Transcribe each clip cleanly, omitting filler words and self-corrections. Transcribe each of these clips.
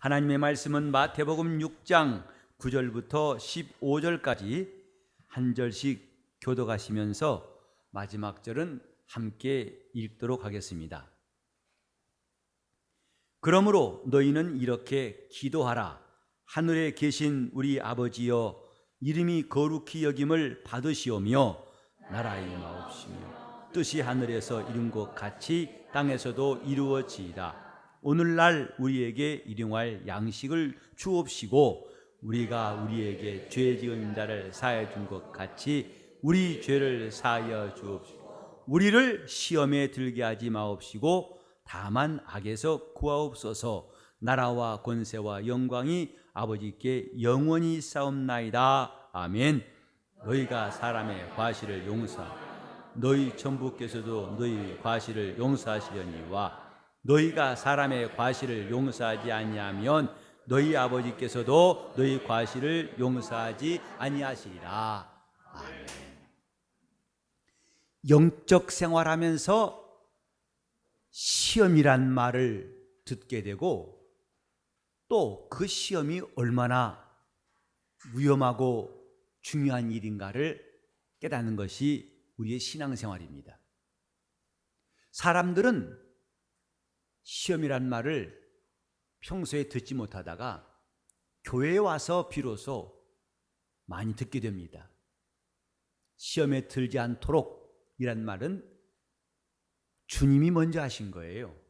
하나님의 말씀은 마태복음 6장 9절부터 15절까지 한 절씩 교독하시면서 마지막 절은 함께 읽도록 하겠습니다. 그러므로 너희는 이렇게 기도하라. 하늘에 계신 우리 아버지여, 이름이 거룩히 여김을 받으시오며 나라의 임하옵시며 뜻이 하늘에서 이룬 것 같이 땅에서도 이루어지이다. 오늘날 우리에게 일용할 양식을 주옵시고 우리가 우리에게 죄 지은 자를 사하여 준 것 같이 우리 죄를 사하여 주옵시고 우리를 시험에 들게 하지 마옵시고 다만 악에서 구하옵소서. 나라와 권세와 영광이 아버지께 영원히 있사옵나이다. 아멘. 너희가 사람의 과실을 용서하라. 너희 천부께서도 너희 과실을 용서하시려니와 너희가 사람의 과실을 용서하지 아니하면 너희 아버지께서도 너희 과실을 용서하지 아니하시리라. 아멘. 영적 생활하면서 시험이란 말을 듣게 되고 또 그 시험이 얼마나 위험하고 중요한 일인가를 깨닫는 것이 우리의 신앙생활입니다. 사람들은 시험이란 말을 평소에 듣지 못하다가 교회에 와서 비로소 많이 듣게 됩니다. 시험에 들지 않도록 이란 말은 주님이 먼저 하신 거예요.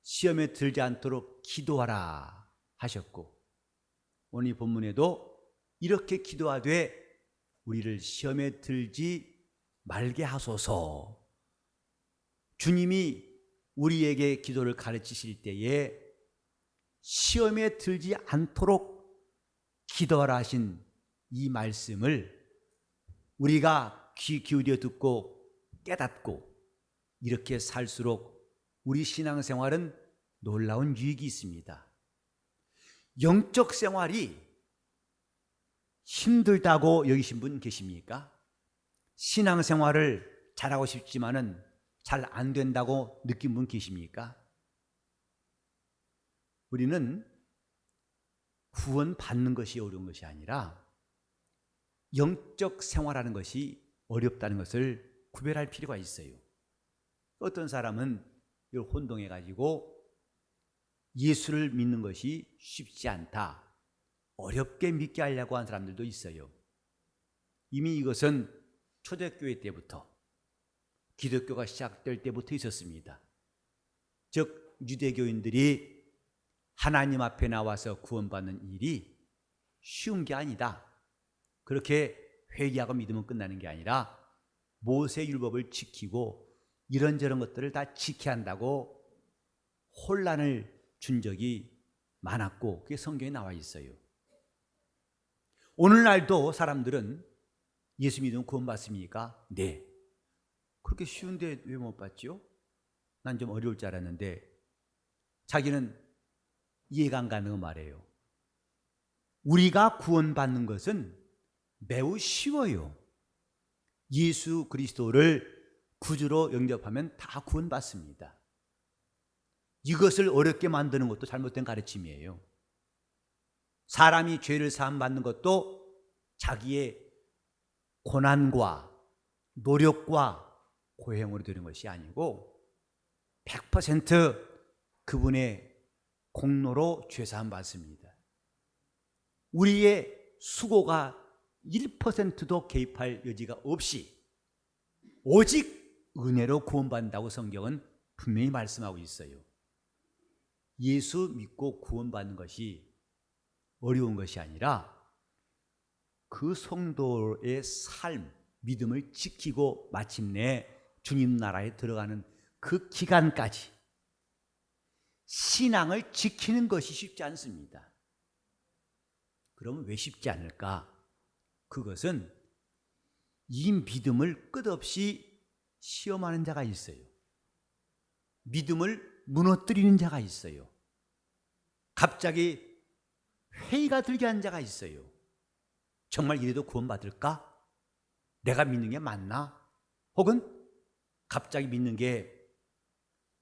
시험에 들지 않도록 기도하라 하셨고 오늘 본문에도 이렇게 기도하되 우리를 시험에 들지 말게 하소서. 주님이 우리에게 기도를 가르치실 때에 시험에 들지 않도록 기도하라 하신 이 말씀을 우리가 귀 기울여 듣고 깨닫고 이렇게 살수록 우리 신앙생활은 놀라운 유익이 있습니다. 영적 생활이 힘들다고 여기신 분 계십니까? 신앙생활을 잘하고 싶지만은 잘 안 된다고 느낀 분 계십니까? 우리는 구원 받는 것이 어려운 것이 아니라 영적 생활하는 것이 어렵다는 것을 구별할 필요가 있어요. 어떤 사람은 이걸 혼동해 가지고 예수를 믿는 것이 쉽지 않다, 어렵게 믿게 하려고 하는 사람들도 있어요. 이미 이것은 초대교회 때부터 기독교가 시작될 때부터 있었습니다. 즉 유대교인들이 하나님 앞에 나와서 구원받는 일이 쉬운 게 아니다. 그렇게 회개하고 믿으면 끝나는 게 아니라 모세율법을 지키고 이런저런 것들을 다 지켜야 한다고 혼란을 준 적이 많았고 그게 성경에 나와 있어요. 오늘날도 사람들은 예수 믿으면 구원받습니까? 네. 그렇게 쉬운데 왜 못 받죠? 난 좀 어려울 줄 알았는데 자기는 이해가 안 가는 거 말이에요. 우리가 구원받는 것은 매우 쉬워요. 예수 그리스도를 구주로 영접하면 다 구원받습니다. 이것을 어렵게 만드는 것도 잘못된 가르침이에요. 사람이 죄를 사함받는 것도 자기의 고난과 노력과 고행으로 되는 것이 아니고 100% 그분의 공로로 죄사함 받습니다. 우리의 수고가 1%도 개입할 여지가 없이 오직 은혜로 구원받는다고 성경은 분명히 말씀하고 있어요. 예수 믿고 구원받는 것이 어려운 것이 아니라 그 성도의 삶, 믿음을 지키고 마침내 주님 나라에 들어가는 그 기간까지 신앙을 지키는 것이 쉽지 않습니다. 그러면 왜 쉽지 않을까? 그것은 이 믿음을 끝없이 시험하는 자가 있어요. 믿음을 무너뜨리는 자가 있어요. 갑자기 회의가 들게 하는 자가 있어요. 정말 이래도 구원받을까? 내가 믿는 게 맞나? 혹은 갑자기 믿는 게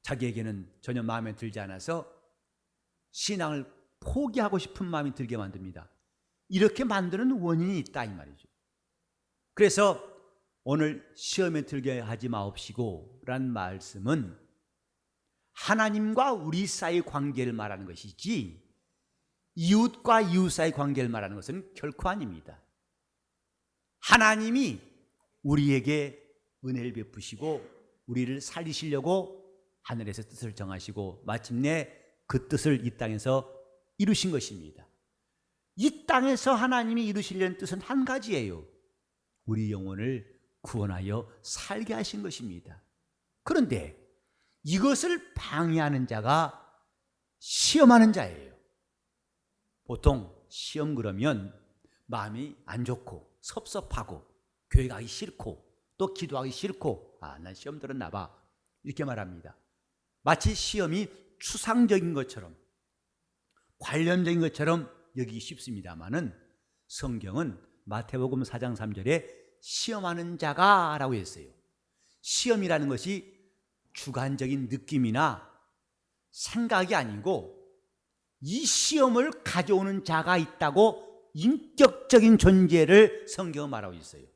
자기에게는 전혀 마음에 들지 않아서 신앙을 포기하고 싶은 마음이 들게 만듭니다. 이렇게 만드는 원인이 있다 이 말이죠. 그래서 오늘 시험에 들게 하지 마옵시고 라는 말씀은 하나님과 우리 사이의 관계를 말하는 것이지 이웃과 이웃 사이의 관계를 말하는 것은 결코 아닙니다. 하나님이 우리에게 은혜를 베푸시고 우리를 살리시려고 하늘에서 뜻을 정하시고 마침내 그 뜻을 이 땅에서 이루신 것입니다. 이 땅에서 하나님이 이루시려는 뜻은 한 가지예요. 우리 영혼을 구원하여 살게 하신 것입니다. 그런데 이것을 방해하는 자가 시험하는 자예요. 보통 시험 그러면 마음이 안 좋고 섭섭하고 교회 가기 싫고 또 기도하기 싫고 난 시험 들었나 봐 이렇게 말합니다. 마치 시험이 추상적인 것처럼 관련적인 것처럼 여기기 쉽습니다마는 성경은 마태복음 4장 3절에 시험하는 자가 라고 했어요. 시험이라는 것이 주관적인 느낌이나 생각이 아니고 이 시험을 가져오는 자가 있다고 인격적인 존재를 성경은 말하고 있어요.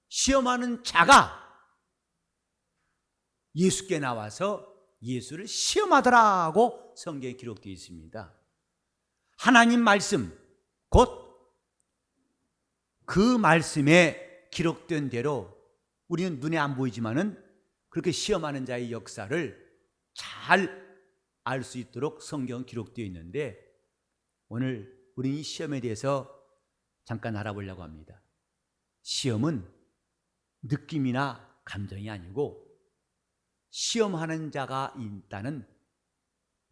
시험하는 자가 예수께 나와서 예수를 시험하더라고 성경에 기록되어 있습니다. 하나님 말씀 곧 그 말씀에 기록된 대로 우리는 눈에 안 보이지만은 그렇게 시험하는 자의 역사를 잘 알 수 있도록 성경은 기록되어 있는데 오늘 우리는 이 시험에 대해서 잠깐 알아보려고 합니다. 시험은 느낌이나 감정이 아니고 시험하는 자가 있다는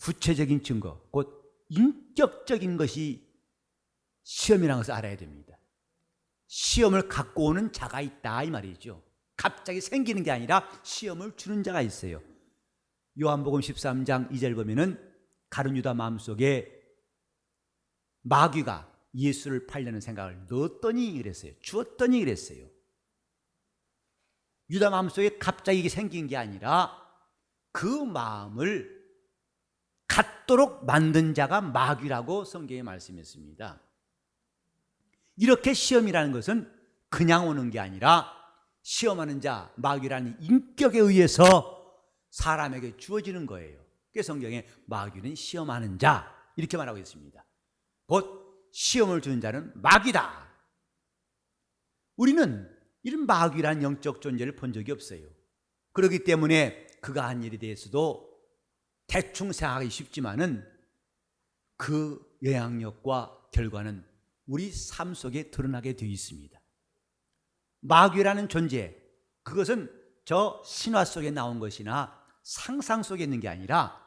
구체적인 증거, 곧 인격적인 것이 시험이라는 것을 알아야 됩니다. 시험을 갖고 오는 자가 있다 이 말이죠. 갑자기 생기는 게 아니라 시험을 주는 자가 있어요. 요한복음 13장 2절 보면은 가룟 유다 마음속에 마귀가 예수를 팔려는 생각을 넣었더니 그랬어요. 주었더니 그랬어요. 유다 마음속에 갑자기 이게 생긴 게 아니라 그 마음을 갖도록 만든 자가 마귀라고 성경에 말씀했습니다. 이렇게 시험이라는 것은 그냥 오는 게 아니라 시험하는 자, 마귀라는 인격에 의해서 사람에게 주어지는 거예요. 그래서 성경에 마귀는 시험하는 자 이렇게 말하고 있습니다. 곧 시험을 주는 자는 마귀다. 우리는 이런 마귀라는 영적 존재를 본 적이 없어요. 그렇기 때문에 그가 한 일에 대해서도 대충 생각하기 쉽지만은 그 영향력과 결과는 우리 삶 속에 드러나게 되어 있습니다. 마귀라는 존재, 그것은 저 신화 속에 나온 것이나 상상 속에 있는 게 아니라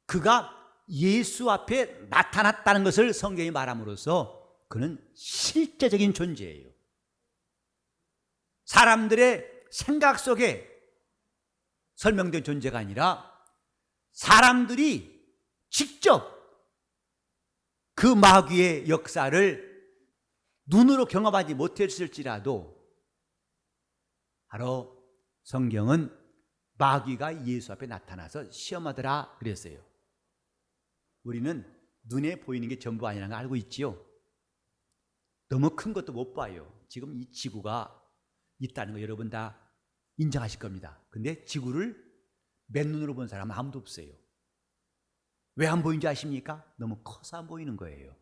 그가 예수 앞에 나타났다는 것을 성경이 말함으로써 그는 실제적인 존재예요. 사람들의 생각 속에 설명된 존재가 아니라 사람들이 직접 그 마귀의 역사를 눈으로 경험하지 못했을지라도 바로 성경은 마귀가 예수 앞에 나타나서 시험하더라 그랬어요. 우리는 눈에 보이는 게 전부 아니라는 걸 알고 있지요. 너무 큰 것도 못 봐요. 지금 이 지구가 있다는 거 여러분 다 인정하실 겁니다. 근데 지구를 맨눈으로 본 사람은 아무도 없어요. 왜 안 보이는지 아십니까? 너무 커서 안 보이는 거예요.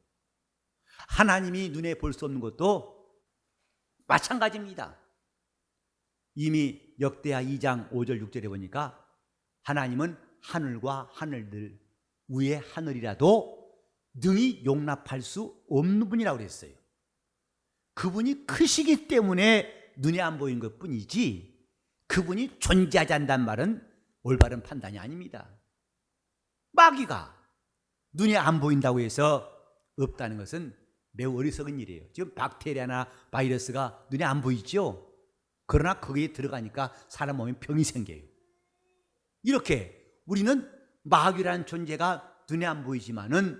하나님이 눈에 볼 수 없는 것도 마찬가지입니다. 이미 역대하 2장 5절 6절에 보니까 하나님은 하늘과 하늘들 위의 하늘이라도 능히 용납할 수 없는 분이라고 그랬어요. 그분이 크시기 때문에 눈에 안 보이는 것뿐이지 그분이 존재하지 않는다는 말은 올바른 판단이 아닙니다. 마귀가 눈에 안 보인다고 해서 없다는 것은 매우 어리석은 일이에요. 지금 박테리아나 바이러스가 눈에 안 보이죠? 그러나 거기에 들어가니까 사람 몸에 병이 생겨요. 이렇게 우리는 마귀라는 존재가 눈에 안 보이지만은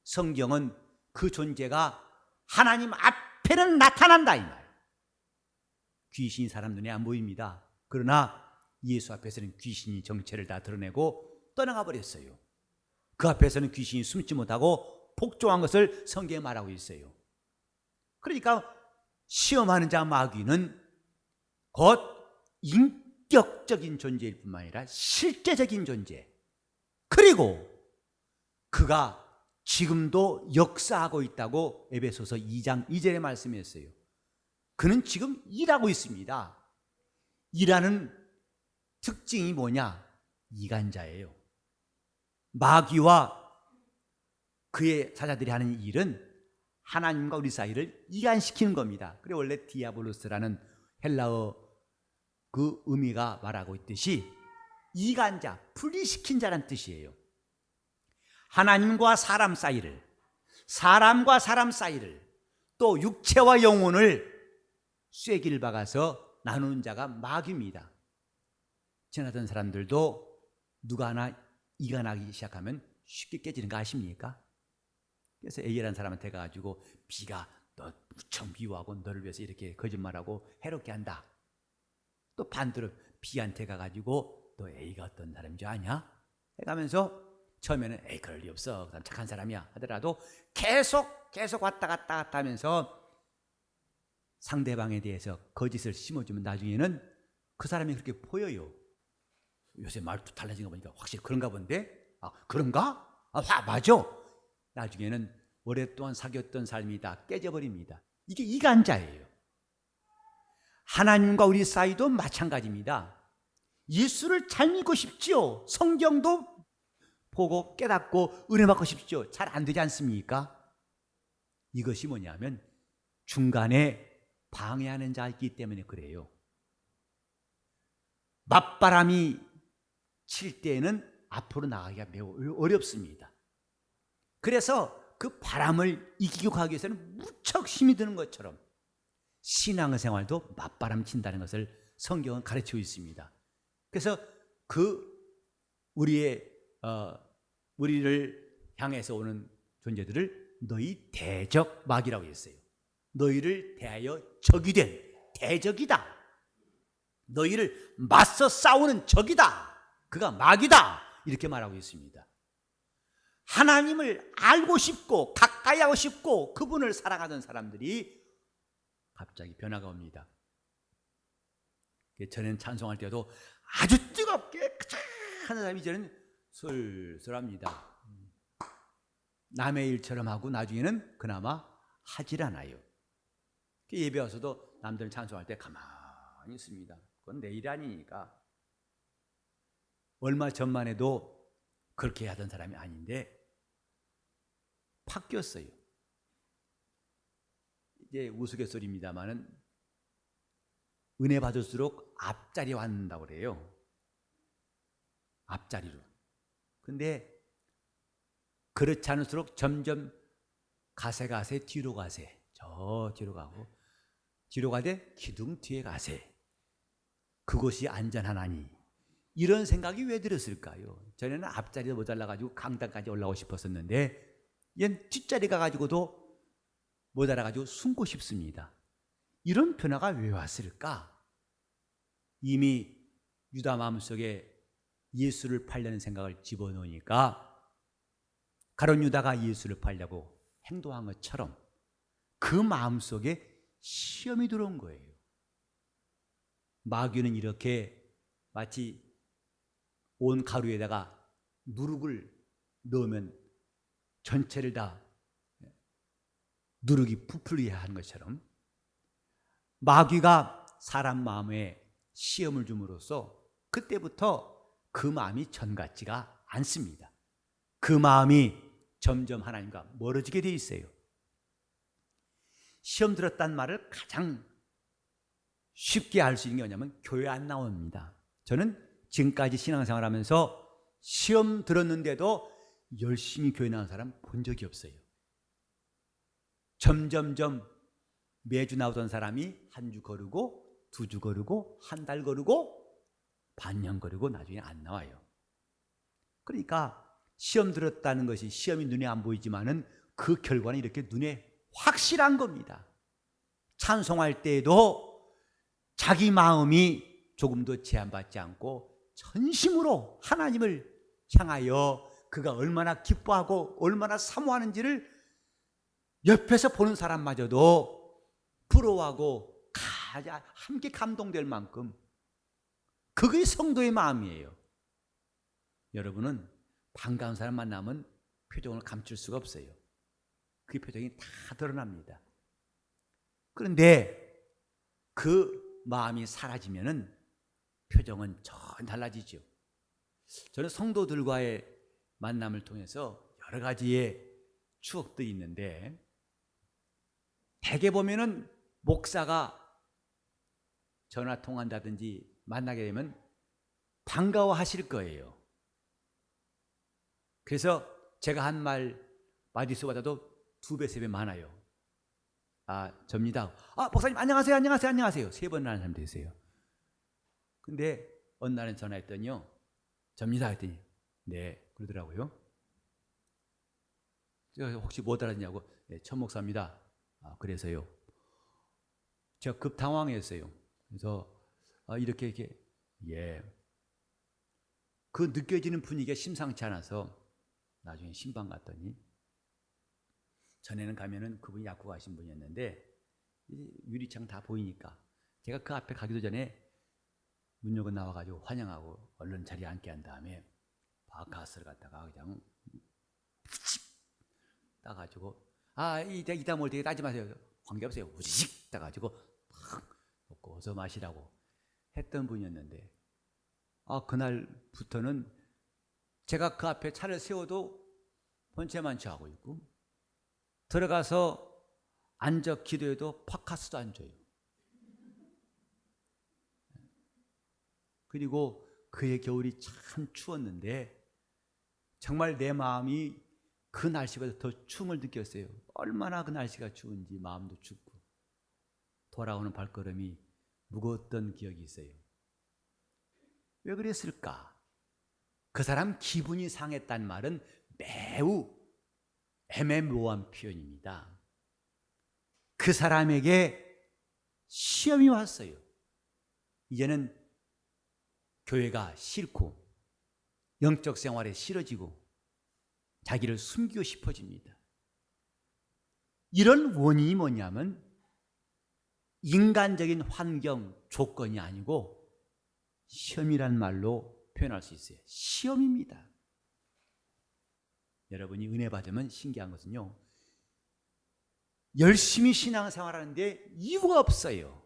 성경은 그 존재가 하나님 앞에는 나타난다 이 말. 귀신이 사람 눈에 안 보입니다. 그러나 예수 앞에서는 귀신이 정체를 다 드러내고 떠나가 버렸어요. 그 앞에서는 귀신이 숨지 못하고 복종한 것을 성경에 말하고 있어요. 그러니까 시험하는 자 마귀는 곧 인격적인 존재일 뿐만 아니라 실제적인 존재, 그리고 그가 지금도 역사하고 있다고 에베소서 2장 2절에 말씀했어요. 그는 지금 일하고 있습니다. 일하는 특징이 뭐냐? 이간자예요. 마귀와 그의 사자들이 하는 일은 하나님과 우리 사이를 이간시키는 겁니다. 그래 원래 디아블로스라는 헬라어 그 의미가 말하고 있듯이 이간자, 분리시킨 자란 뜻이에요. 하나님과 사람 사이를, 사람과 사람 사이를, 또 육체와 영혼을 쐐기를 박아서 나누는 자가 마귀입니다. 지나던 사람들도 누가 하나 이간하기 시작하면 쉽게 깨지는 거 아십니까? 그래서 A라는 사람한테 가가지고 B가 너 무척 미워하고 너를 위해서 이렇게 거짓말하고 해롭게 한다. 또 반대로 B한테 가가지고 너 A가 어떤 사람인 줄 아냐? 해가면서 처음에는 에이 그럴 리 없어, 그 사람 착한 사람이야 하더라도 계속 왔다 갔다 하면서 상대방에 대해서 거짓을 심어주면 나중에는 그 사람이 그렇게 보여요. 요새 말도 달라진 거 보니까 확실히 그런가 본데? 아 그런가? 아 맞아. 나중에는 오랫동안 사귀었던 삶이 다 깨져버립니다. 이게 이간자예요. 하나님과 우리 사이도 마찬가지입니다. 예수를 잘 믿고 싶지요. 성경도 보고 깨닫고 은혜 받고 싶지요. 잘 안 되지 않습니까? 이것이 뭐냐면 중간에 방해하는 자가 있기 때문에 그래요. 맞바람이 칠 때에는 앞으로 나가기가 매우 어렵습니다. 그래서 그 바람을 이기고 가기 위해서는 무척 힘이 드는 것처럼 신앙생활도 맞바람 친다는 것을 성경은 가르치고 있습니다. 그래서 우리를 향해서 오는 존재들을 너희 대적 마귀라고 했어요. 너희를 대하여 적이 된 대적이다. 너희를 맞서 싸우는 적이다. 그가 마귀다. 이렇게 말하고 있습니다. 하나님을 알고 싶고 가까이 하고 싶고 그분을 사랑하던 사람들이 갑자기 변화가 옵니다. 전에는 찬송할 때도 아주 뜨겁게 하는 사람이 이제는 슬슬합니다. 남의 일처럼 하고 나중에는 그나마 하질 않아요. 예배 와서도 남들은 찬송할 때 가만히 있습니다. 그건 내 일이 아니니까. 얼마 전만 해도 그렇게 하던 사람이 아닌데 바뀌었어요. 이제 우스갯소리입니다만은 은혜 받을수록 앞자리에 왔는다고 그래요. 앞자리로. 근데 그렇지 않을수록 점점 가세 뒤로 가세. 저 뒤로 가고 뒤로 가되 기둥 뒤에 가세. 그것이 안전하나니. 이런 생각이 왜 들었을까요? 전에는 앞자리도 모자라가지고 강당까지 올라오고 싶었었는데 얘는 뒷자리 가가지고도 모자라가지고 숨고 싶습니다. 이런 변화가 왜 왔을까? 이미 유다 마음속에 예수를 팔려는 생각을 집어넣으니까 가룟 유다가 예수를 팔려고 행동한 것처럼 그 마음속에 시험이 들어온 거예요. 마귀는 이렇게 마치 온 가루에다가 누룩을 넣으면 전체를 다 누룩이 부풀게 하는 것처럼 마귀가 사람 마음에 시험을 줌으로써 그때부터 그 마음이 전 같지가 않습니다. 그 마음이 점점 하나님과 멀어지게 돼 있어요. 시험 들었다는 말을 가장 쉽게 알 수 있는 게 뭐냐면 교회 안 나옵니다. 저는 지금까지 신앙생활하면서 시험 들었는데도 열심히 교회 나온 사람 본 적이 없어요. 점점점 매주 나오던 사람이 한 주 거르고 두 주 거르고 한 달 거르고 반년 거르고 나중에 안 나와요. 그러니까 시험 들었다는 것이 시험이 눈에 안 보이지만은 그 결과는 이렇게 눈에 확실한 겁니다. 찬송할 때에도 자기 마음이 조금도 제한받지 않고 전심으로 하나님을 향하여 그가 얼마나 기뻐하고 얼마나 사모하는지를 옆에서 보는 사람마저도 부러워하고 함께 감동될 만큼 그게 성도의 마음이에요. 여러분은 반가운 사람 만나면 표정을 감출 수가 없어요. 그 표정이 다 드러납니다. 그런데 그 마음이 사라지면은 표정은 전혀 달라지죠. 저는 성도들과의 만남을 통해서 여러 가지의 추억들이 있는데, 대개 보면은 목사가 전화 통화한다든지 만나게 되면 반가워하실 거예요. 그래서 제가 한 말 마디수보다도 2배, 3배 많아요. 접니다. 목사님 안녕하세요, 안녕하세요, 안녕하세요. 3번 하는 사람도 있어요. 근데 어느 날은 전화했더니요, 접니다 했더니 네 그러더라고요. 제가 혹시 못 알았냐고. 네, 천 목사입니다. 그래서요. 제가 급 당황했어요. 그래서 이렇게 예. 그 느껴지는 분위기가 심상치 않아서 나중에 신방 갔더니, 전에는 가면은 그분이 약국하신 분이었는데 유리창 다 보이니까 제가 그 앞에 가기도 전에 문 열고 나와가지고 환영하고 얼른 자리에 앉게 한 다음에 바카스를 갖다가 그냥 따가지고 이따 먹을 때 따지 마세요. 관계없어요. 우지직 따가지고 팍 먹고 어서 마시라고 했던 분이었는데, 그날부터는 제가 그 앞에 차를 세워도 본체만 취하고 있고, 들어가서 앉아 기도해도 파카스도 안 줘요. 그리고 그의 겨울이 참 추웠는데 정말 내 마음이 그 날씨보다 더 추움을 느꼈어요. 얼마나 그 날씨가 추운지 마음도 춥고 돌아오는 발걸음이 무거웠던 기억이 있어요. 왜 그랬을까? 그 사람 기분이 상했단 말은 매우 애매모호한 표현입니다. 그 사람에게 시험이 왔어요. 이제는 교회가 싫고 영적 생활에 싫어지고 자기를 숨기고 싶어집니다. 이런 원인이 뭐냐면 인간적인 환경, 조건이 아니고 시험이란 말로 표현할 수 있어요. 시험입니다. 여러분이 은혜 받으면 신기한 것은요, 열심히 신앙생활하는데 이유가 없어요.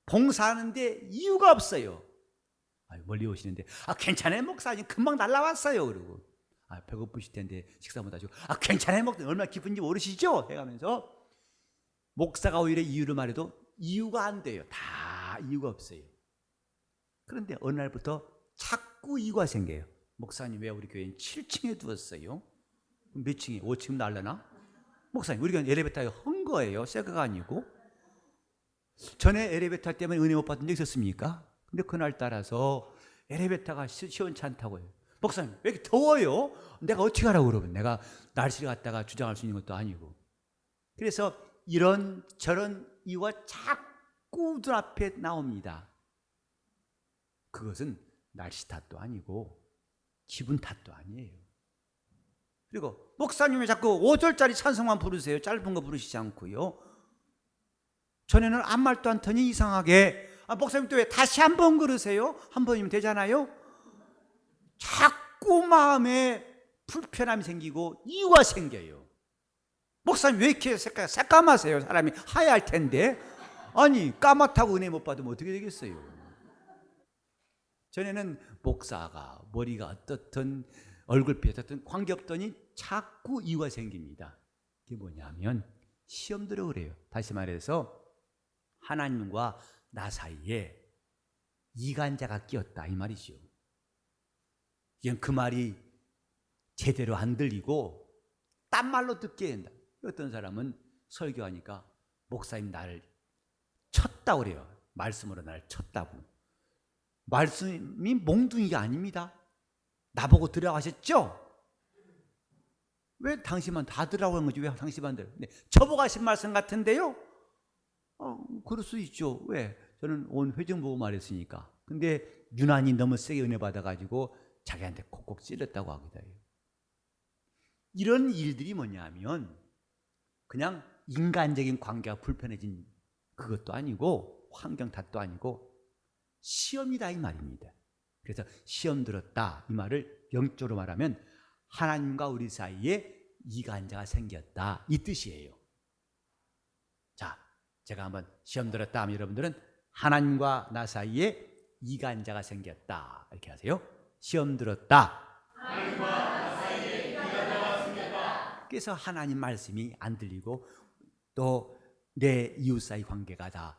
봉사하는데 이유가 없어요. 멀리 오시는데 괜찮아요 목사님, 금방 날라왔어요. 그러고 배고프실 텐데 식사 못 하시고 괜찮아요 목사님, 얼마나 기쁜지 모르시죠? 해가면서 목사가 오히려 이유를 말해도 이유가 안 돼요. 다 이유가 없어요. 그런데 어느 날부터 자꾸 이유가 생겨요. 목사님 왜 우리 교회는 7층에 두었어요? 몇 층이? 5층 날려나? 목사님 우리 교회는 엘리베이터에 헌 거예요. 새 거가 아니고. 전에 엘리베이터 때문에 은혜 못 받은 적 있었습니까? 근데 그날 따라서 엘리베이터가 시원치 않다고요. 목사님 왜 이렇게 더워요? 내가 어떻게 하라고 그러면 내가 날씨를 갖다가 주장할 수 있는 것도 아니고. 그래서 이런 저런 이유가 자꾸 눈앞에 나옵니다. 그것은 날씨 탓도 아니고 기분 탓도 아니에요. 그리고 목사님이 자꾸 5절짜리 찬송만 부르세요. 짧은 거 부르시지 않고요. 전에는 아무 말도 안 터니 이상하게 목사님 또 왜 다시 한 번 그러세요? 한 번이면 되잖아요. 자꾸 마음에 불편함이 생기고 이유가 생겨요. 목사님 왜 이렇게 새까마세요? 사람이 하얘할 텐데. 아니 까맣다고 은혜 못 받으면 어떻게 되겠어요? 전에는 목사가 머리가 어떻든 얼굴빛이 어떻든 관계없더니 자꾸 이유가 생깁니다. 이게 뭐냐면 시험 들어 그래요. 다시 말해서 하나님과 나 사이에 이간자가 끼었다 이 말이죠. 이건 그 말이 제대로 안 들리고 딴 말로 듣게 된다. 어떤 사람은 설교하니까 목사님 나를 쳤다고 그래요. 말씀으로 나를 쳤다고. 말씀이 몽둥이가 아닙니다. 나보고 들어가셨죠? 왜 당신만 다 들으라고 하는 거지? 왜 당신만 들어? 네, 저보고 하신 말씀 같은데요? 그럴 수 있죠. 왜? 저는 온 회중 보고 말했으니까. 근데 유난히 너무 세게 은혜 받아가지고 자기한테 콕콕 찔렀다고 하기도 해요. 이런 일들이 뭐냐면 그냥 인간적인 관계가 불편해진 그것도 아니고 환경 탓도 아니고 시험이다 이 말입니다. 그래서 시험 들었다 이 말을 영적으로 말하면 하나님과 우리 사이에 이간자가 생겼다 이 뜻이에요. 자, 제가 한번 시험 들었다 하면 여러분들은 하나님과 나 사이에 이간자가 생겼다 이렇게 하세요. 시험 들었다. 하나님과 나 사이에 이간자가 생겼다. 그래서 하나님 말씀이 안 들리고 또 내 이웃 사이 관계가 다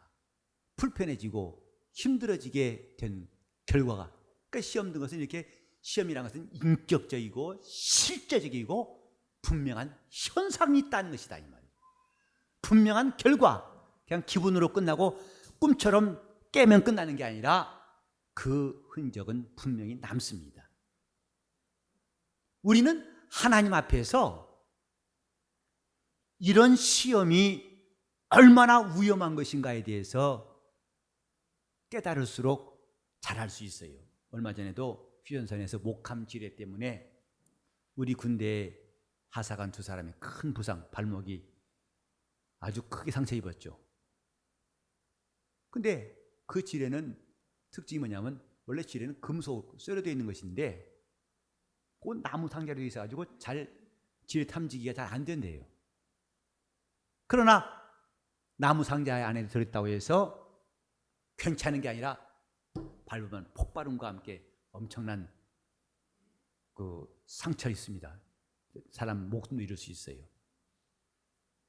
불편해지고 힘들어지게 된 결과가, 그러니까 시험 든 것은 이렇게 시험이라는 것은 인격적이고 실제적이고 분명한 현상이 있다는 것이다 이 말이에요. 분명한 결과, 그냥 기분으로 끝나고 꿈처럼 깨면 끝나는 게 아니라 그 흔적은 분명히 남습니다. 우리는 하나님 앞에서 이런 시험이 얼마나 위험한 것인가에 대해서 깨달을수록 잘할 수 있어요. 얼마 전에도 휴전선에서 목함 지뢰 때문에 우리 군대에 하사관 2사람이 큰 부상, 발목이 아주 크게 상처 입었죠. 근데 그 지뢰는 특징이 뭐냐면 원래 지뢰는 금속 쇠로 되어 있는 것인데 그 나무 상자로 되어 있어가지고 잘 지뢰 탐지기가 잘 안 된대요. 그러나 나무 상자 안에 들어있다고 해서 괜찮은 게 아니라 밟으면 폭발음과 함께 엄청난 그 상처가 있습니다. 사람 목숨도 잃을 수 있어요.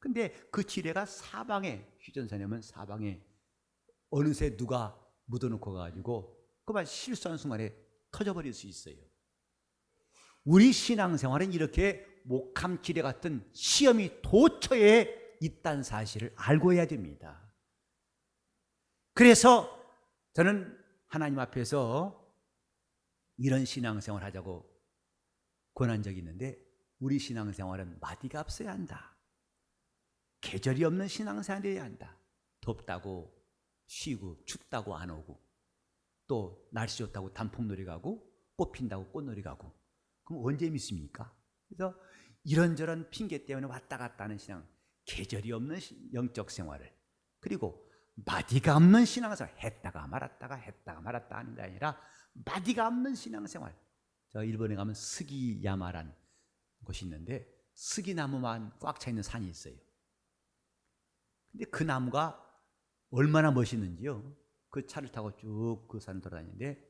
근데 그 지뢰가 사방에, 휴전선이면 사방에 어느새 누가 묻어놓고 가지고 그만 실수하는 순간에 터져버릴 수 있어요. 우리 신앙생활은 이렇게 목함 지뢰 같은 시험이 도처에 있다는 사실을 알고 해야 됩니다. 그래서 저는 하나님 앞에서 이런 신앙생활을 하자고 권한 적이 있는데 우리 신앙생활은 마디가 앞서야 한다. 계절이 없는 신앙생활을 해야 한다. 덥다고 쉬고 춥다고 안 오고 또 날씨 좋다고 단풍놀이 가고 꽃 핀다고 꽃놀이 가고 그럼 언제 믿습니까? 그래서 이런저런 핑계 때문에 왔다 갔다 하는 신앙, 계절이 없는 영적 생활을, 그리고 마디가 없는 신앙생활, 했다가 말았다 하는 게 아니라 마디가 없는 신앙생활. 저 일본에 가면 스기야마란 곳이 있는데 스기나무만 꽉 차 있는 산이 있어요. 근데 그 나무가 얼마나 멋있는지요. 그 차를 타고 쭉 그 산을 돌아다니는데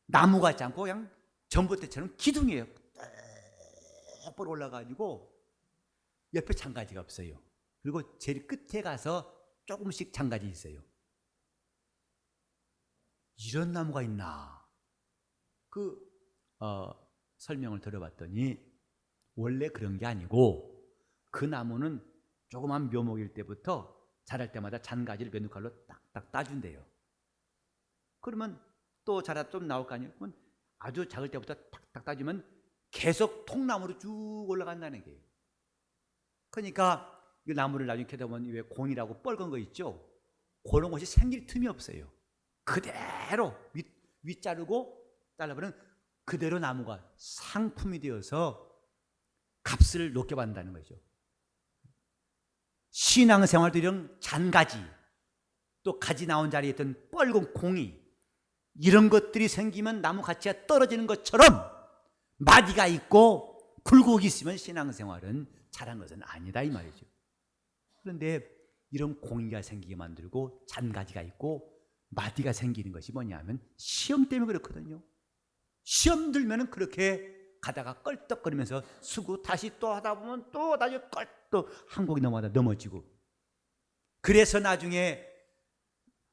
나무 같지 않고 그냥 전봇대처럼 기둥이에요. 쭉 올라가지고 옆에 장가지가 없어요. 그리고 제일 끝에 가서 조금씩 장가지 있어요. 이런 나무가 있나? 설명을 들어봤더니 원래 그런 게 아니고 그 나무는 조그만 묘목일 때부터 자랄 때마다 잔가지를 맨눈칼로 딱딱 따준대요. 그러면 또 자라 좀 나올 거 아니에요? 그러면 아주 작을 때부터 탁탁 따주면 계속 통나무로 쭉 올라간다는 거예요. 그러니까 이 나무를 나중에 캐다 보면 왜 공이라고 뻘건 거 있죠? 그런 것이 생길 틈이 없어요. 그대로 윗 자르고 잘라버리면 그대로 나무가 상품이 되어서 값을 높게 받는다는 거죠. 신앙생활도 이런 잔가지, 또 가지 나온 자리에 있던 뻘건 공이, 이런 것들이 생기면 나무 가치가 떨어지는 것처럼 마디가 있고 굴곡이 있으면 신앙생활은 잘한 것은 아니다 이 말이죠. 그런데 이런 공이가 생기게 만들고 잔가지가 있고 마디가 생기는 것이 뭐냐면 시험 때문에 그렇거든요. 시험 들면은 그렇게 가다가 껄떡거리면서 쓰고 다시 또 하다 보면 또 다시 껄떡 한 곡이 넘어지고, 그래서 나중에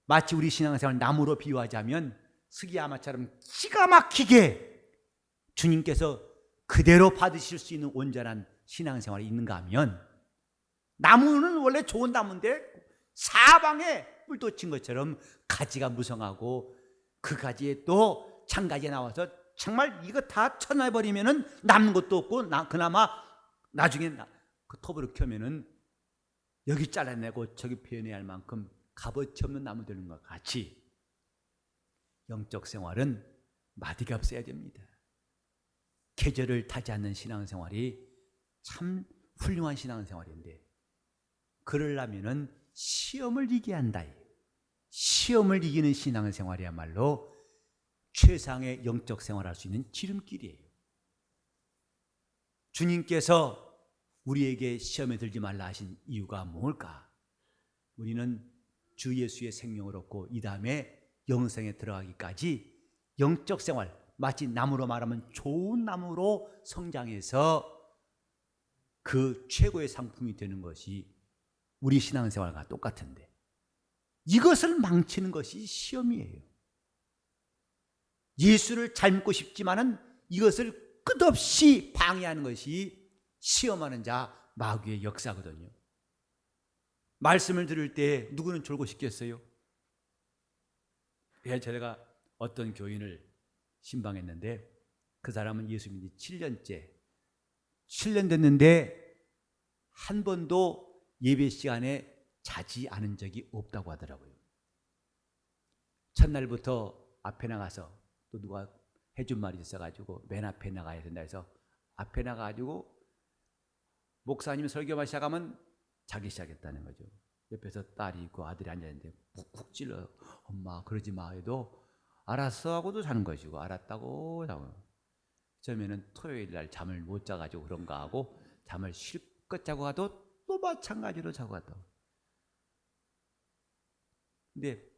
마치 우리 신앙생활 나무로 비유하자면 스기야마처럼 기가 막히게 주님께서 그대로 받으실 수 있는 온전한 신앙생활이 있는가 하면, 나무는 원래 좋은 나무인데 사방에 뿔도 친 것처럼 가지가 무성하고 그 가지에 또 장가지가 나와서 정말 이거 다 쳐내버리면은 남는 것도 없고 그나마 나중에 그 톱으로 켜면은 여기 잘라내고 저기 베어내야 할 만큼 값어치 없는 나무 되는 것 같이 영적 생활은 마디가 없어야 됩니다. 계절을 타지 않는 신앙생활이 참 훌륭한 신앙생활인데, 그러려면은 시험을 이겨야 한다. 시험을 이기는 신앙생활이야말로 최상의 영적 생활할 수 있는 지름길이에요. 주님께서 우리에게 시험에 들지 말라 하신 이유가 뭘까? 우리는 주 예수의 생명을 얻고 이 다음에 영생에 들어가기까지 영적 생활, 마치 나무로 말하면 좋은 나무로 성장해서 그 최고의 상품이 되는 것이 우리 신앙생활과 똑같은데, 이것을 망치는 것이 시험이에요. 예수를 잘 믿고 싶지만은 이것을 끝없이 방해하는 것이 시험하는 자 마귀의 역사거든요. 말씀을 들을 때 누구는 졸고 싶겠어요? 제가 어떤 교인을 신방했는데, 그 사람은 예수 믿은 지 7년 됐는데 한 번도 예배 시간에 자지 않은 적이 없다고 하더라고요. 첫날부터 앞에 나가서, 또 누가 해준 말이 있어가지고 맨 앞에 나가야 된다 해서 앞에 나가가지고 목사님 설교만 시작하면 자기 시작했다는 거죠. 옆에서 딸이 있고 아들이 앉아있는데 푹푹 찔러요. 엄마 그러지 마 해도 알았어 하고도 자는 것이고, 알았다고 자고. 처음에는 토요일 날 잠을 못 자가지고 그런가 하고 잠을 실컷 자고 가도 또 마찬가지로 자고 갔다고. 근데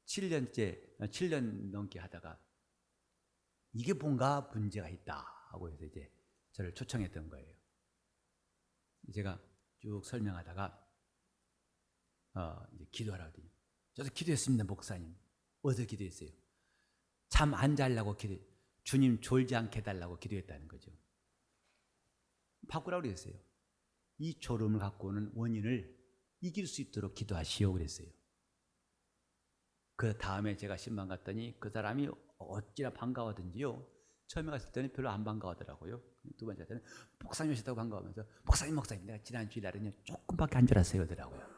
7년 넘게 하다가 이게 뭔가 문제가 있다 하고 해서 이제 저를 초청했던 거예요. 제가 쭉 설명하다가 이제 기도하라고 하더니, 저도 기도했습니다 목사님. 어디서 기도했어요? 잠 안 자려고 주님 졸지 않게 해달라고 기도했다는 거죠. 바꾸라고 그랬어요. 이 졸음을 갖고 오는 원인을 이길 수 있도록 기도하시오 그랬어요. 그 다음에 제가 신방 갔더니 그 사람이 어찌나 반가워하던지요. 처음에 갔을 때는 별로 안 반가워하더라고요. 두 번째 때는 목사님 오셨다고 반가워하면서 목사님 내가 지난 주일날은요 조금밖에 안 졸았어요 그러더라고요.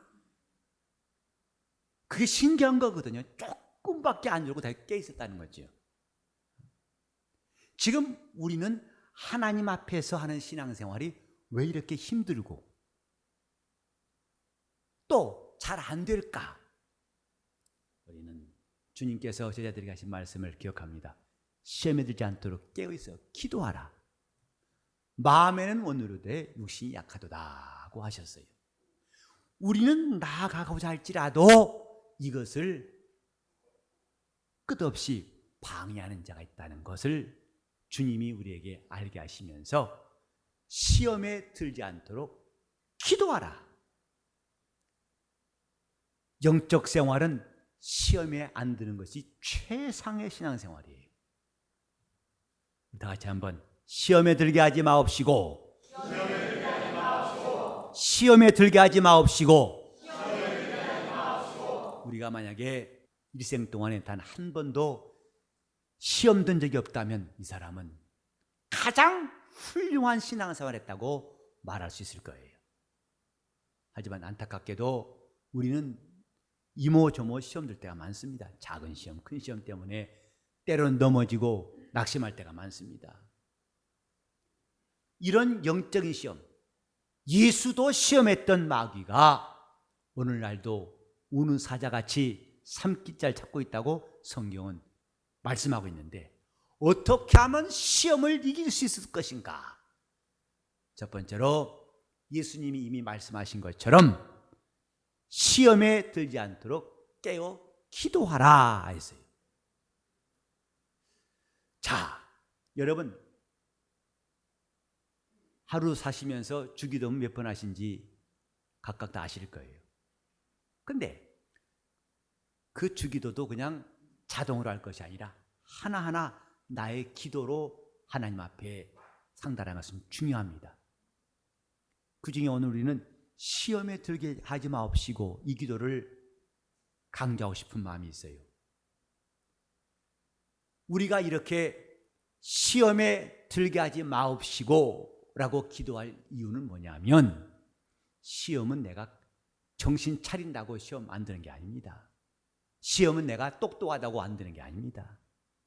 그게 신기한 거거든요. 조금밖에 안 졸고 다 깨 있었다는 거죠. 지금 우리는 하나님 앞에서 하는 신앙생활이 왜 이렇게 힘들고 또 잘 안 될까? 우리는 주님께서 제자들에게 하신 말씀을 기억합니다. 시험에 들지 않도록 깨어있어 기도하라. 마음에는 원으로되 육신이 약하도다고 하셨어요. 우리는 나아가고자 할지라도 이것을 끝없이 방해하는 자가 있다는 것을 주님이 우리에게 알게 하시면서 시험에 들지 않도록 기도하라. 영적 생활은 시험에 안 드는 것이 최상의 신앙생활이에요. 다 같이 한번 시험에 들게 하지 마옵시고, 시험에 들게 하지 마옵시고. 우리가 만약에 일생 동안에 단 한 번도 시험 든 적이 없다면 이 사람은 가장 훌륭한 신앙생활을 했다고 말할 수 있을 거예요. 하지만 안타깝게도 우리는 이모저모 시험 들 때가 많습니다. 작은 시험, 큰 시험 때문에 때로는 넘어지고 낙심할 때가 많습니다. 이런 영적인 시험, 예수도 시험했던 마귀가 오늘날도 우는 사자같이 삼키자를 찾고 있다고 성경은 말씀하고 있는데, 어떻게 하면 시험을 이길 수 있을 것인가? 첫 번째로 예수님이 이미 말씀하신 것처럼 시험에 들지 않도록 깨어 기도하라 했어요. 자, 여러분 하루 사시면서 주기도 몇 번 하신지 각각 다 아실 거예요. 근데 그 주기도도 그냥 자동으로 할 것이 아니라 하나하나 나의 기도로 하나님 앞에 상달하는 것은 중요합니다. 그 중에 오늘 우리는 시험에 들게 하지 마옵시고 이 기도를 강조하고 싶은 마음이 있어요. 우리가 이렇게 시험에 들게 하지 마옵시고 라고 기도할 이유는 뭐냐면, 시험은 내가 정신 차린다고 시험 안 드는 게 아닙니다. 시험은 내가 똑똑하다고 안 드는 게 아닙니다.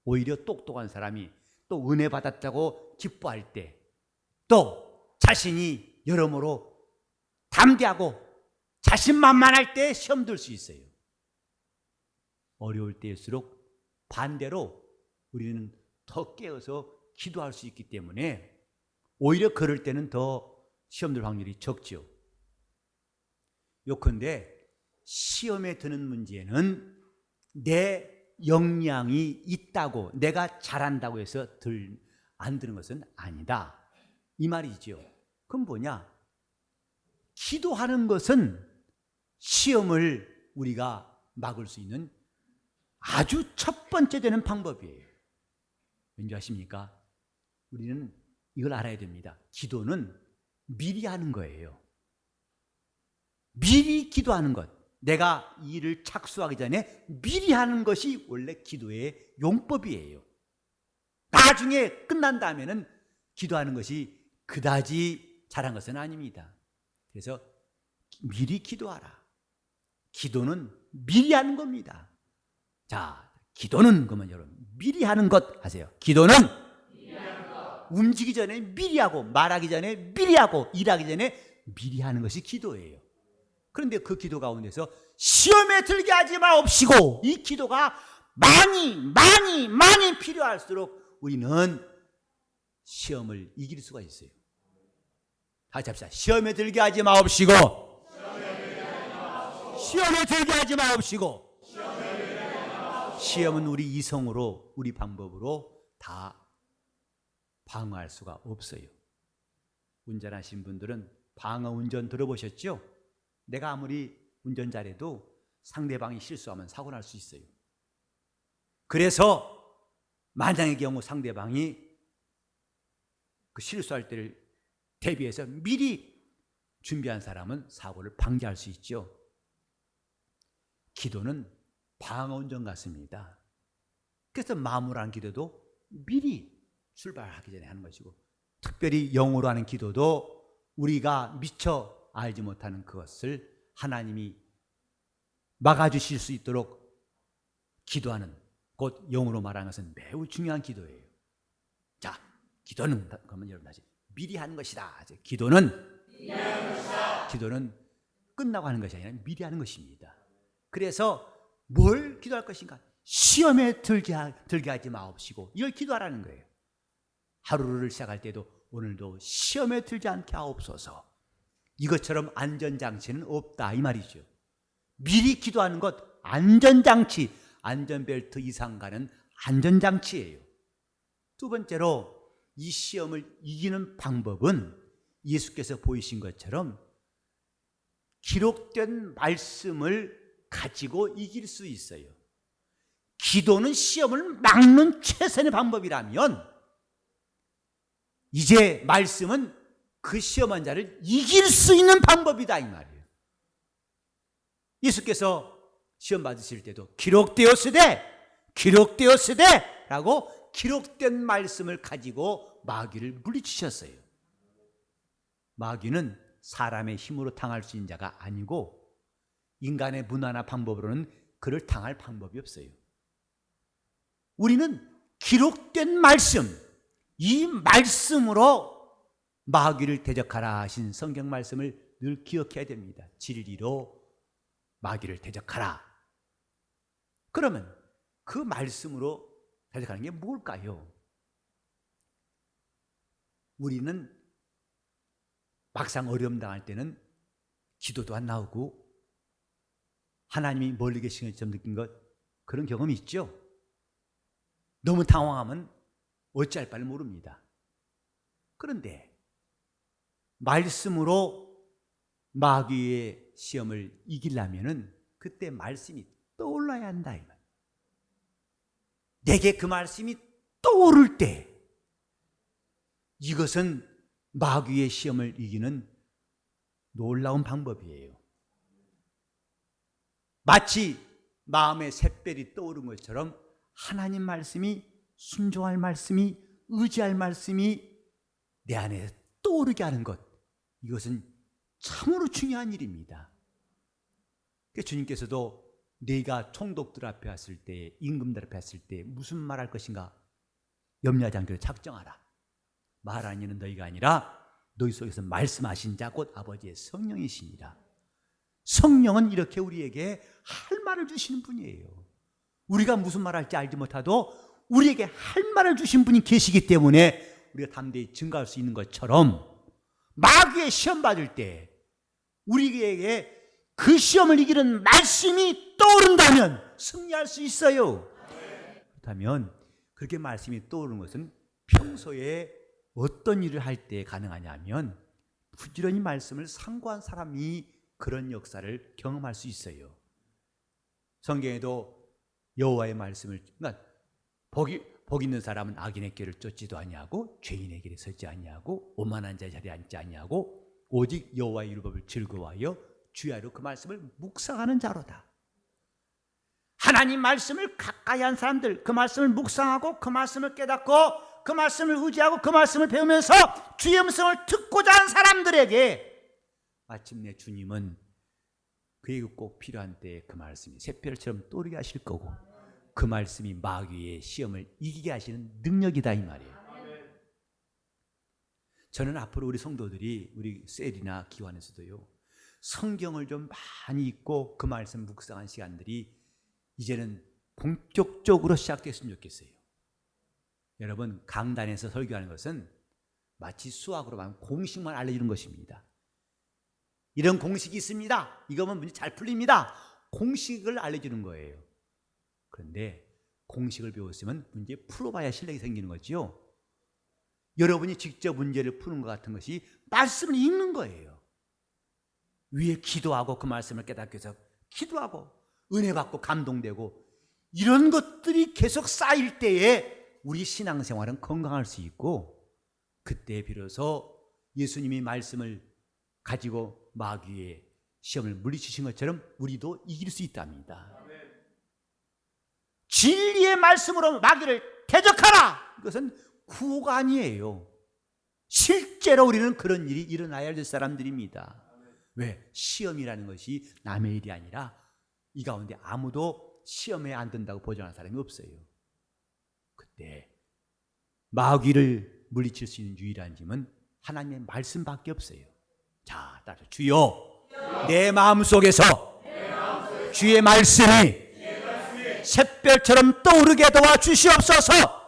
오히려 똑똑한 사람이 또 은혜 받았다고 기뻐할 때, 또 자신이 여러모로 담대하고 자신만만할 때 시험 들 수 있어요. 어려울 때일수록 반대로 우리는 더 깨어서 기도할 수 있기 때문에 오히려 그럴 때는 더 시험 들 확률이 적죠. 요컨대 시험에 드는 문제는 내 역량이 있다고, 내가 잘한다고 해서 안 드는 것은 아니다, 이 말이죠. 그럼 뭐냐? 기도하는 것은 시험을 우리가 막을 수 있는 아주 첫 번째 되는 방법이에요. 왠지 아십니까? 우리는 이걸 알아야 됩니다. 기도는 미리 하는 거예요. 미리 기도하는 것, 내가 이 일을 착수하기 전에 미리 하는 것이 원래 기도의 용법이에요. 나중에 끝난 다음에는 기도하는 것이 그다지 잘한 것은 아닙니다. 그래서 미리 기도하라. 기도는 미리 하는 겁니다. 자, 기도는 그러면 여러분 미리 하는 것 하세요. 기도는 움직이기 전에 미리 하고, 말하기 전에 미리 하고, 일하기 전에 미리 하는 것이 기도예요. 그런데 그 기도 가운데서 시험에 들게 하지 마옵시고, 이 기도가 많이 필요할수록 우리는 시험을 이길 수가 있어요. 다시 합시다. 시험에 들게 하지 마옵시고, 시험에 들게 하지 마옵시고. 시험은 우리 이성으로, 우리 방법으로 다 방어할 수가 없어요. 운전하신 분들은 방어 운전 들어보셨죠? 내가 아무리 운전 잘해도 상대방이 실수하면 사고 날 수 있어요. 그래서 만약의 경우 상대방이 그 실수할 때를 대비해서 미리 준비한 사람은 사고를 방지할 수 있죠. 기도는 방어 운전 같습니다. 그래서 마무리하는 기도도 미리 출발하기 전에 하는 것이고, 특별히 영어로 하는 기도도 우리가 미처 알지 못하는 그것을 하나님이 막아주실 수 있도록 기도하는, 곧 영어로 말하는 것은 매우 중요한 기도예요. 자, 기도는 그러면 여러분 다시 미리 하는 것이다. 기도는 끝나고 하는 것이 아니라 미리 하는 것입니다. 그래서 뭘 기도할 것인가? 시험에 들게 하지 마옵시고, 이걸 기도하라는 거예요. 하루를 시작할 때도 오늘도 시험에 들지 않게 하옵소서. 이것처럼 안전장치는 없다, 이 말이죠. 미리 기도하는 것, 안전장치, 안전벨트 이상 가는 안전장치예요. 두 번째로 이 시험을 이기는 방법은 예수께서 보이신 것처럼 기록된 말씀을 가지고 이길 수 있어요. 기도는 시험을 막는 최선의 방법이라면, 이제 말씀은 그 시험한 자를 이길 수 있는 방법이다, 이 말이에요. 예수께서 시험 받으실 때도 기록되었으되 라고 기록된 말씀을 가지고 마귀를 물리치셨어요. 마귀는 사람의 힘으로 당할 수 있는 자가 아니고 인간의 문화나 방법으로는 그를 당할 방법이 없어요. 우리는 기록된 말씀, 이 말씀으로 마귀를 대적하라 하신 성경 말씀을 늘 기억해야 됩니다. 진리로 마귀를 대적하라. 그러면 그 말씀으로 대적하는 게 뭘까요? 우리는 막상 어려움 당할 때는 기도도 안 나오고 하나님이 멀리 계신 것처럼 느낀 것, 그런 경험이 있죠? 너무 당황하면 어찌할 바를 모릅니다. 그런데 말씀으로 마귀의 시험을 이기려면은 그때 말씀이 떠올라야 한다, 이 말. 내게 그 말씀이 떠오를 때, 이것은 마귀의 시험을 이기는 놀라운 방법이에요. 마치 마음의 샛별이 떠오른 것처럼 하나님 말씀이, 순종할 말씀이, 의지할 말씀이 내 안에 떠오르게 하는 것, 이것은 참으로 중요한 일입니다. 주님께서도 네가 총독들 앞에 왔을 때, 임금들 앞에 왔을 때 무슨 말할 것인가? 염려하지 않기로 작정하라. 말하는 이는 너희가 아니라 너희 속에서 말씀하신 자 곧 아버지의 성령이시니라. 성령은 이렇게 우리에게 할 말을 주시는 분이에요. 우리가 무슨 말할지 알지 못하도 우리에게 할 말을 주신 분이 계시기 때문에 우리가 담대히 증거할 수 있는 것처럼 마귀의 시험 받을 때 우리에게 그 시험을 이기는 말씀이 떠오른다면 승리할 수 있어요. 그렇다면 그렇게 말씀이 떠오르는 것은 평소에 어떤 일을 할 때 가능하냐면 부지런히 말씀을 상고한 사람이 그런 역사를 경험할 수 있어요. 성경에도 여호와의 말씀을, 그러니까 복 있는 사람은 악인의 길을 쫓지도 아니하고 죄인의 길에 서지 아니하고 오만한 자의 자리에 앉지 아니하고 오직 여호와의 율법을 즐거워하여 주야로 그 말씀을 묵상하는 자로다. 하나님 말씀을 가까이 한 사람들, 그 말씀을 묵상하고 그 말씀을 깨닫고 그 말씀을 의지하고 그 말씀을 배우면서 주의 음성을 듣고자 하는 사람들에게 마침내 주님은 그에게 꼭 필요한 때에 그 말씀이 샛별처럼 떠오르게 하실 거고 그 말씀이 마귀의 시험을 이기게 하시는 능력이다 이 말이에요. 저는 앞으로 우리 성도들이 우리 셀이나 기관에서도요 성경을 좀 많이 읽고 그 말씀 묵상한 시간들이 이제는 본격적으로 시작됐으면 좋겠어요. 여러분, 강단에서 설교하는 것은 마치 수학으로만 공식만 알려주는 것입니다. 이런 공식이 있습니다. 이거면 문제 잘 풀립니다. 공식을 알려주는 거예요. 그런데 공식을 배웠으면 문제 풀어봐야 실력이 생기는 거죠. 여러분이 직접 문제를 푸는 것 같은 것이 말씀을 읽는 거예요. 위에 기도하고 그 말씀을 깨닫기 위해서 기도하고 은혜 받고 감동되고 이런 것들이 계속 쌓일 때에 우리 신앙생활은 건강할 수 있고 그때 비로소 예수님이 말씀을 가지고 마귀의 시험을 물리치신 것처럼 우리도 이길 수 있답니다. 진리의 말씀으로 마귀를 대적하라! 이것은 구호가 아니에요. 실제로 우리는 그런 일이 일어나야 될 사람들입니다. 왜? 시험이라는 것이 남의 일이 아니라 이 가운데 아무도 시험에 안 든다고 보장하는 사람이 없어요. 그때 마귀를 물리칠 수 있는 유일한 힘은 하나님의 말씀밖에 없어요. 자, 따라서 주여 내 마음속에서 주의 말씀이 샛별처럼 떠오르게 도와주시옵소서.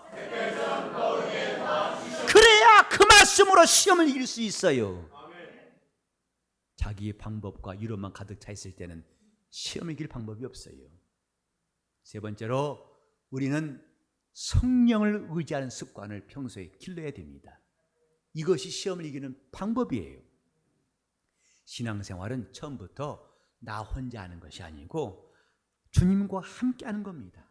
그래야 그 말씀으로 시험을 이길 수 있어요. 자기의 방법과 이론만 가득 차 있을 때는 시험을 이길 방법이 없어요. 세 번째로 우리는 성령을 의지하는 습관을 평소에 길러야 됩니다. 이것이 시험을 이기는 방법이에요. 신앙생활은 처음부터 나 혼자 하는 것이 아니고 주님과 함께 하는 겁니다.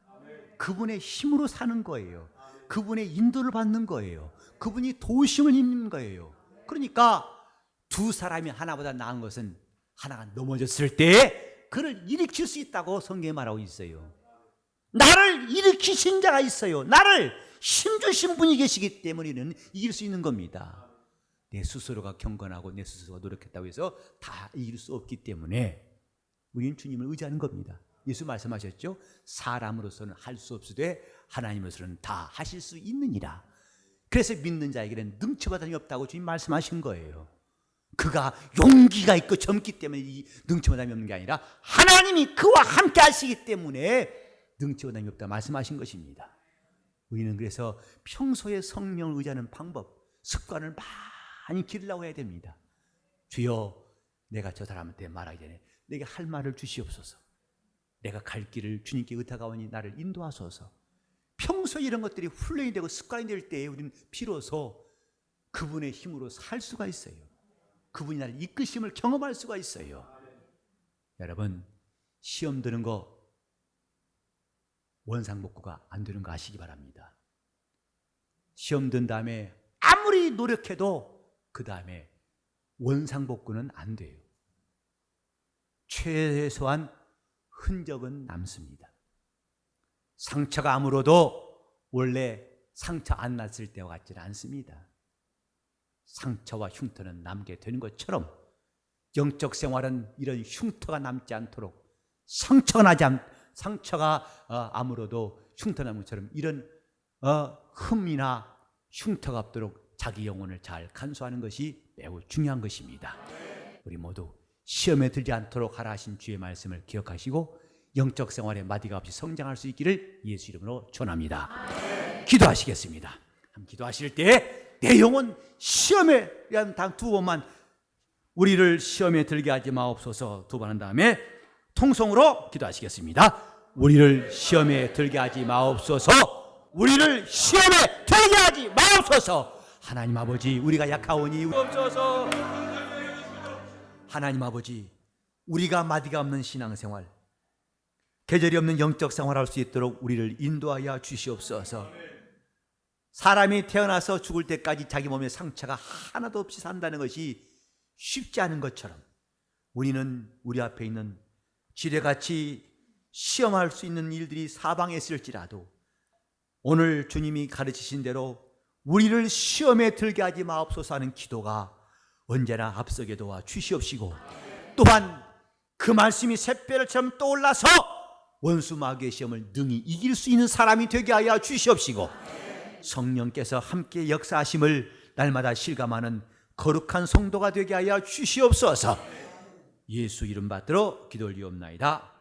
그분의 힘으로 사는 거예요. 그분의 인도를 받는 거예요. 그분이 도우심을 입는 거예요. 그러니까 두 사람이 하나보다 나은 것은 하나가 넘어졌을 때 그를 일으킬 수 있다고 성경에 말하고 있어요. 나를 일으키신 자가 있어요. 나를 힘주신 분이 계시기 때문에는 이길 수 있는 겁니다. 내 스스로가 경건하고 내 스스로가 노력했다고 해서 다 이길 수 없기 때문에 우리는 주님을 의지하는 겁니다. 예수 말씀하셨죠? 사람으로서는 할 수 없으되 하나님으로서는 다 하실 수 있느니라. 그래서 믿는 자에게는 능치마다이 없다고 주님 말씀하신 거예요. 그가 용기가 있고 젊기 때문에 이 능치마다이 없는 게 아니라 하나님이 그와 함께 하시기 때문에 능치마다이 없다 말씀하신 것입니다. 우리는 그래서 평소에 성령을 의지하는 방법, 습관을 많이 기르려고 해야 됩니다. 주여, 내가 저 사람한테 말하기 전에 내게 할 말을 주시옵소서. 내가 갈 길을 주님께 의탁하오니 나를 인도하소서. 평소에 이런 것들이 훈련이 되고 습관이 될 때에 우리는 비로소 그분의 힘으로 살 수가 있어요. 그분이 나를 이끄심을 경험할 수가 있어요. 여러분, 시험 드는 거 원상복구가 안 되는 거 아시기 바랍니다. 시험 든 다음에 아무리 노력해도 그 다음에 원상복구는 안 돼요. 최소한 흔적은 남습니다. 상처가 아물어도 원래 상처 안 났을 때와 같지는 않습니다. 상처와 흉터는 남게 되는 것처럼 영적 생활은 이런 흉터가 남지 않도록 상처가 아물어도 흉터 남은 것처럼 이런 흠이나 흉터가 없도록 자기 영혼을 잘 간수하는 것이 매우 중요한 것입니다. 우리 모두 시험에 들지 않도록 하라 하신 주의 말씀을 기억하시고 영적 생활에 마디가 없이 성장할 수 있기를 예수 이름으로 축원합니다. 기도하시겠습니다. 한번 기도하실 때 내 영혼 시험에 대한 단 두 번만 우리를 시험에 들게 하지 마옵소서 두 번 한 다음에 통성으로 기도하시겠습니다. 우리를 시험에 들게 하지 마옵소서. 우리를 시험에 들게 하지 마옵소서. 하나님 아버지, 우리가 약하오니 없소서. 하나님 아버지, 우리가 마디가 없는 신앙생활, 계절이 없는 영적 생활할 수 있도록 우리를 인도하여 주시옵소서. 사람이 태어나서 죽을 때까지 자기 몸에 상처가 하나도 없이 산다는 것이 쉽지 않은 것처럼 우리는 우리 앞에 있는 지뢰같이 시험할 수 있는 일들이 사방에 있을지라도 오늘 주님이 가르치신 대로 우리를 시험에 들게 하지 마옵소서 하는 기도가 언제나 앞서게 도와 주시옵시고, 또한 그 말씀이 샛별처럼 떠올라서 원수 마귀의 시험을 능히 이길 수 있는 사람이 되게 하여 주시옵시고, 성령께서 함께 역사하심을 날마다 실감하는 거룩한 성도가 되게 하여 주시옵소서. 예수 이름 받들어 기도 올리옵나이다.